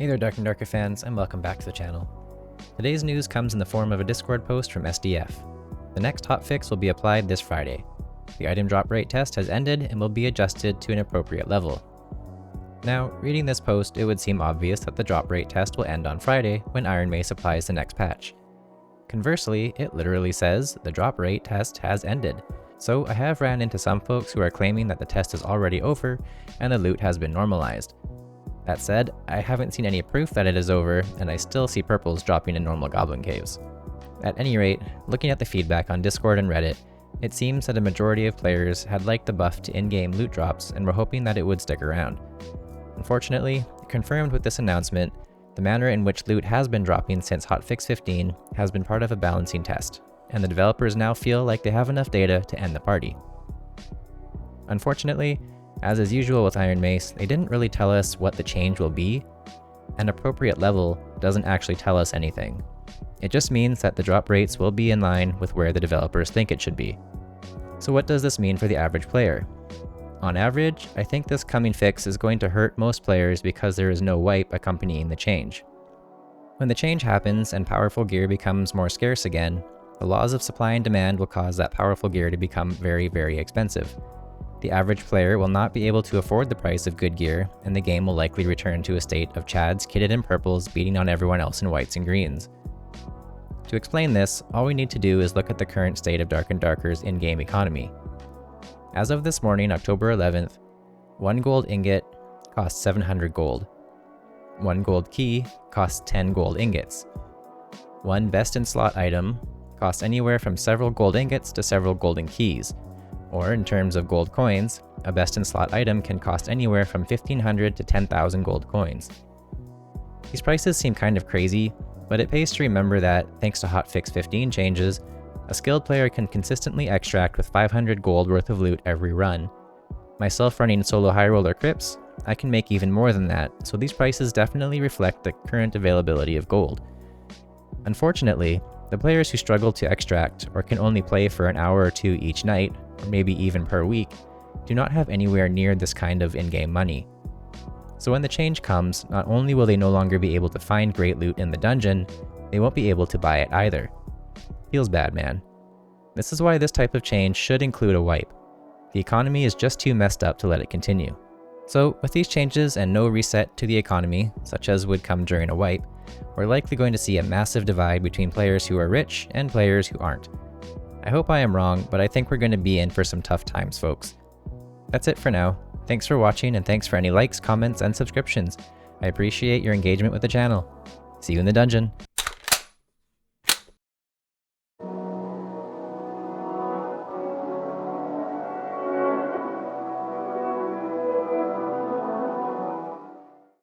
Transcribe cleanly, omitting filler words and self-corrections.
Hey there Dark and Darker fans, and welcome back to the channel. Today's news comes in the form of a Discord post from SDF. The next hotfix will be applied this Friday. The item drop rate test has ended and will be adjusted to an appropriate level. Now, reading this post, it would seem obvious that the drop rate test will end on Friday when IronMace applies the next patch. Conversely, it literally says the drop rate test has ended, so I have ran into some folks who are claiming that the test is already over and the loot has been normalized. That said, I haven't seen any proof that it is over, and I still see purples dropping in normal goblin caves. At any rate, looking at the feedback on Discord and Reddit, it seems that a majority of players had liked the buff to in-game loot drops and were hoping that it would stick around. Unfortunately, confirmed with this announcement, the manner in which loot has been dropping since hotfix 15 has been part of a balancing test, and the developers now feel like they have enough data to end the party. Unfortunately, as is usual with IronMace, they didn't really tell us what the change will be. An appropriate level doesn't actually tell us anything. It just means that the drop rates will be in line with where the developers think it should be. So what does this mean for the average player? On average, I think this coming fix is going to hurt most players because there is no wipe accompanying the change. When the change happens and powerful gear becomes more scarce again, the laws of supply and demand will cause that powerful gear to become very, very expensive. The average player will not be able to afford the price of good gear, and the game will likely return to a state of Chads kitted in purples beating on everyone else in whites and greens. To explain this, all we need to do is look at the current state of Dark and Darker's in-game economy. As of this morning, October 11th, 1 gold ingot costs 700 gold. 1 gold key costs 10 gold ingots. 1 best in slot item costs anywhere from several gold ingots to several golden keys. Or in terms of gold coins, a best in slot item can cost anywhere from 1,500 to 10,000 gold coins. These prices seem kind of crazy, but it pays to remember that, thanks to hotfix 15 changes, a skilled player can consistently extract with 500 gold worth of loot every run. Myself running solo high roller crypts, I can make even more than that, so these prices definitely reflect the current availability of gold. Unfortunately, the players who struggle to extract or can only play for an hour or two each night, or maybe even per week, do not have anywhere near this kind of in-game money. So when the change comes, not only will they no longer be able to find great loot in the dungeon, they won't be able to buy it either. Feels bad, man. This is why this type of change should include a wipe. The economy is just too messed up to let it continue. So with these changes and no reset to the economy, such as would come during a wipe, we're likely going to see a massive divide between players who are rich and players who aren't. I hope I am wrong, but I think we're going to be in for some tough times, folks. That's it for now. Thanks for watching, and thanks for any likes, comments, and subscriptions. I appreciate your engagement with the channel. See you in the dungeon.